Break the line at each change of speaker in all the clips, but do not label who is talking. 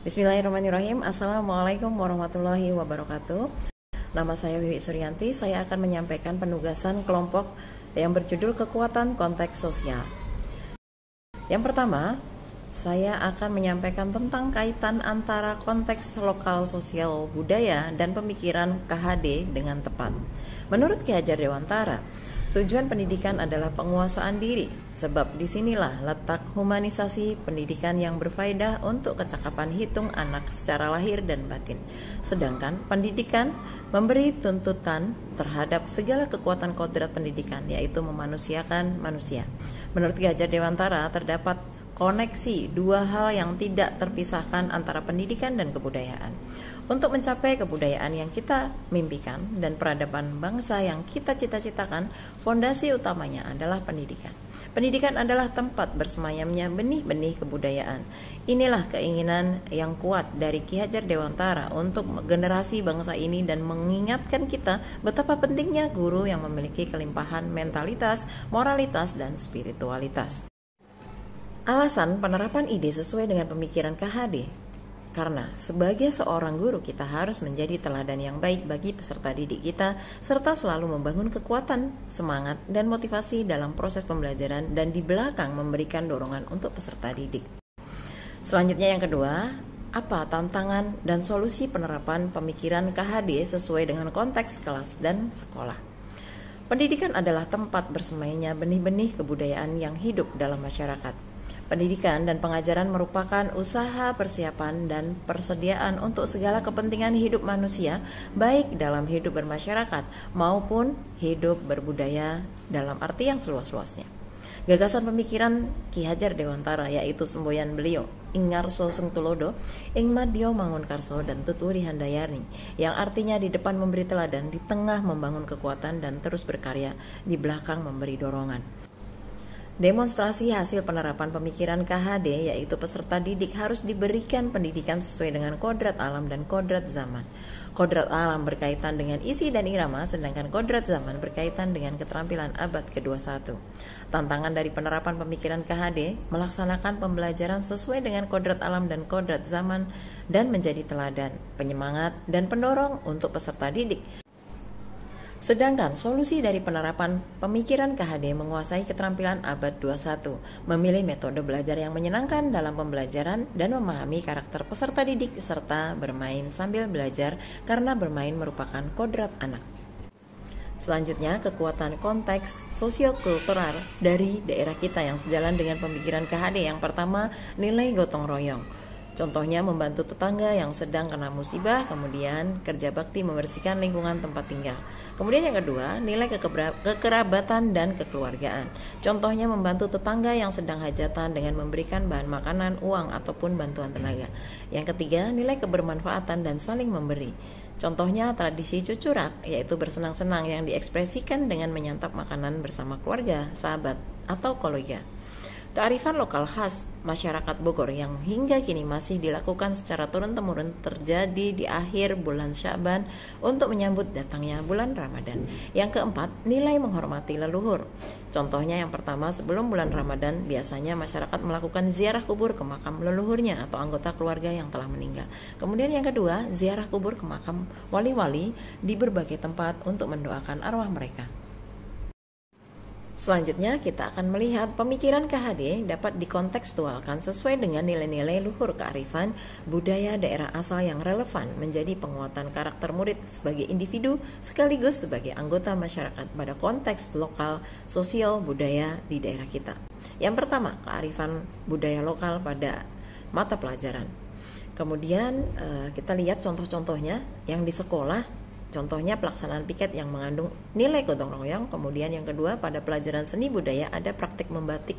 Bismillahirrahmanirrahim. Assalamualaikum warahmatullahi wabarakatuh. Nama saya Wiwi Suryanti. Saya akan menyampaikan penugasan kelompok yang berjudul Kekuatan Konteks Sosial. Yang pertama, saya akan menyampaikan tentang kaitan antara konteks lokal sosial budaya dan pemikiran KHD dengan tepat. Menurut Ki Hajar Dewantara, tujuan pendidikan adalah penguasaan diri, sebab disinilah letak humanisasi pendidikan yang berfaedah untuk kecakapan hitung anak secara lahir dan batin. Sedangkan pendidikan memberi tuntutan terhadap segala kekuatan kodrat pendidikan, yaitu memanusiakan manusia. Menurut Ki Hajar Dewantara, terdapat koneksi dua hal yang tidak terpisahkan antara pendidikan dan kebudayaan. Untuk mencapai kebudayaan yang kita mimpikan dan peradaban bangsa yang kita cita-citakan, fondasi utamanya adalah pendidikan. Pendidikan adalah tempat bersemayamnya benih-benih kebudayaan. Inilah keinginan yang kuat dari Ki Hajar Dewantara untuk generasi bangsa ini dan mengingatkan kita betapa pentingnya guru yang memiliki kelimpahan mentalitas, moralitas, dan spiritualitas. Alasan penerapan ide sesuai dengan pemikiran KHD, karena sebagai seorang guru kita harus menjadi teladan yang baik bagi peserta didik kita, serta selalu membangun kekuatan, semangat, dan motivasi dalam proses pembelajaran dan di belakang memberikan dorongan untuk peserta didik. Selanjutnya yang kedua, apa tantangan dan solusi penerapan pemikiran KHD sesuai dengan konteks kelas dan sekolah? Pendidikan adalah tempat bersemayamnya benih-benih kebudayaan yang hidup dalam masyarakat. Pendidikan dan pengajaran merupakan usaha persiapan dan persediaan untuk segala kepentingan hidup manusia, baik dalam hidup bermasyarakat maupun hidup berbudaya dalam arti yang seluas-luasnya. Gagasan pemikiran Ki Hajar Dewantara, yaitu semboyan beliau, Ing Ngarso Sung Tulodo, Ing Madya Mangunkarso, dan Tuturi Handayani, yang artinya di depan memberi teladan, di tengah membangun kekuatan, dan terus berkarya, di belakang memberi dorongan. Demonstrasi hasil penerapan pemikiran KHD, yaitu peserta didik harus diberikan pendidikan sesuai dengan kodrat alam dan kodrat zaman. Kodrat alam berkaitan dengan isi dan irama, sedangkan kodrat zaman berkaitan dengan keterampilan abad ke-21. Tantangan dari penerapan pemikiran KHD melaksanakan pembelajaran sesuai dengan kodrat alam dan kodrat zaman dan menjadi teladan, penyemangat, dan pendorong untuk peserta didik. Sedangkan solusi dari penerapan pemikiran KHD menguasai keterampilan abad 21, memilih metode belajar yang menyenangkan dalam pembelajaran dan memahami karakter peserta didik serta bermain sambil belajar karena bermain merupakan kodrat anak. Selanjutnya, kekuatan konteks sosiokultural dari daerah kita yang sejalan dengan pemikiran KHD. Yang pertama, nilai gotong royong. Contohnya membantu tetangga yang sedang kena musibah, kemudian kerja bakti membersihkan lingkungan tempat tinggal. Kemudian yang kedua, nilai kekerabatan dan kekeluargaan. Contohnya membantu tetangga yang sedang hajatan dengan memberikan bahan makanan, uang, ataupun bantuan tenaga. Yang ketiga, nilai kebermanfaatan dan saling memberi. Contohnya tradisi cucurak, yaitu bersenang-senang yang diekspresikan dengan menyantap makanan bersama keluarga, sahabat, atau kolega. Kearifan lokal khas masyarakat Bogor yang hingga kini masih dilakukan secara turun-temurun terjadi di akhir bulan Sya'ban untuk menyambut datangnya bulan Ramadan. Yang keempat, nilai menghormati leluhur. Contohnya yang pertama, sebelum bulan Ramadan biasanya masyarakat melakukan ziarah kubur ke makam leluhurnya atau anggota keluarga yang telah meninggal. Kemudian yang kedua, ziarah kubur ke makam wali-wali di berbagai tempat untuk mendoakan arwah mereka. Selanjutnya kita akan melihat pemikiran KHD dapat dikontekstualkan sesuai dengan nilai-nilai luhur kearifan budaya daerah asal yang relevan menjadi penguatan karakter murid sebagai individu sekaligus sebagai anggota masyarakat pada konteks lokal, sosial, budaya di daerah kita. Yang pertama, kearifan budaya lokal pada mata pelajaran. Kemudian kita lihat contoh-contohnya yang di sekolah. Contohnya pelaksanaan piket yang mengandung nilai gotong royong. Kemudian yang kedua, pada pelajaran seni budaya ada praktik membatik.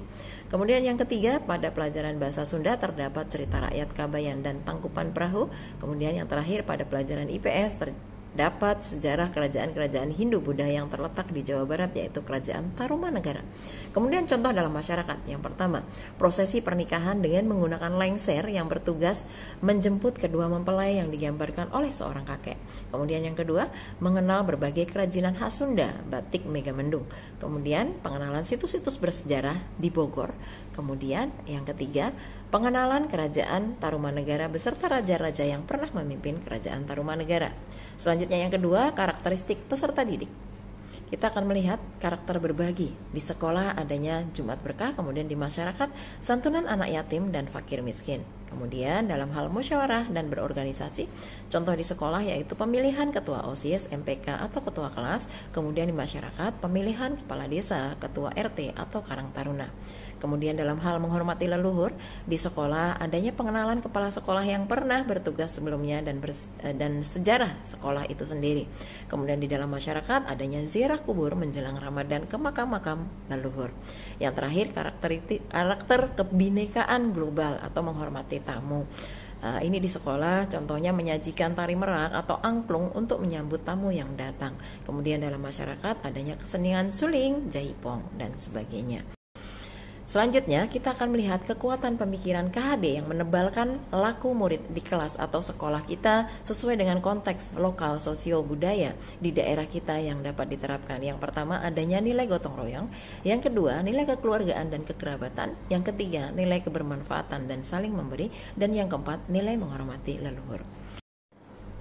Kemudian yang ketiga, pada pelajaran bahasa Sunda terdapat cerita rakyat Kabayan dan Tangkupan Perahu. Kemudian yang terakhir, pada pelajaran IPS terdapat sejarah kerajaan-kerajaan Hindu Buddha yang terletak di Jawa Barat, yaitu Kerajaan Tarumanegara. Kemudian contoh dalam masyarakat. Yang pertama, prosesi pernikahan dengan menggunakan lengser yang bertugas menjemput kedua mempelai yang digambarkan oleh seorang kakek. Kemudian yang kedua, mengenal berbagai kerajinan khas Sunda, batik Megamendung. Kemudian pengenalan situs-situs bersejarah di Bogor. Kemudian yang ketiga, pengenalan Kerajaan Tarumanegara beserta raja-raja yang pernah memimpin Kerajaan Tarumanegara. Selanjutnya yang kedua, karakteristik peserta didik. Kita akan melihat karakter berbagi. Di sekolah adanya Jumat Berkah, kemudian di masyarakat santunan anak yatim dan fakir miskin. Kemudian dalam hal musyawarah dan berorganisasi, contoh di sekolah yaitu pemilihan ketua OSIS, MPK atau ketua kelas, kemudian di masyarakat pemilihan kepala desa, ketua RT atau Karang Taruna. Kemudian dalam hal menghormati leluhur, di sekolah adanya pengenalan kepala sekolah yang pernah bertugas sebelumnya dan sejarah sekolah itu sendiri. Kemudian di dalam masyarakat adanya ziarah kubur menjelang Ramadan ke makam-makam leluhur. Yang terakhir, karakter kebinekaan global atau menghormati tamu. Ini di sekolah contohnya menyajikan tari merak atau angklung untuk menyambut tamu yang datang. Kemudian dalam masyarakat adanya kesenian suling, jaipong dan sebagainya. Selanjutnya kita akan melihat kekuatan pemikiran KHD yang menebalkan laku murid di kelas atau sekolah kita sesuai dengan konteks lokal sosio budaya di daerah kita yang dapat diterapkan. Yang pertama adanya nilai gotong royong, yang kedua nilai kekeluargaan dan kekerabatan, yang ketiga nilai kebermanfaatan dan saling memberi, dan yang keempat nilai menghormati leluhur.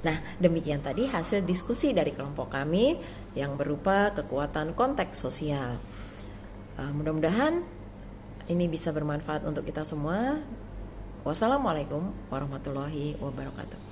Nah, demikian tadi hasil diskusi dari kelompok kami yang berupa kekuatan konteks sosial. Mudah-mudahan ini bisa bermanfaat untuk kita semua. Wassalamualaikum warahmatullahi wabarakatuh.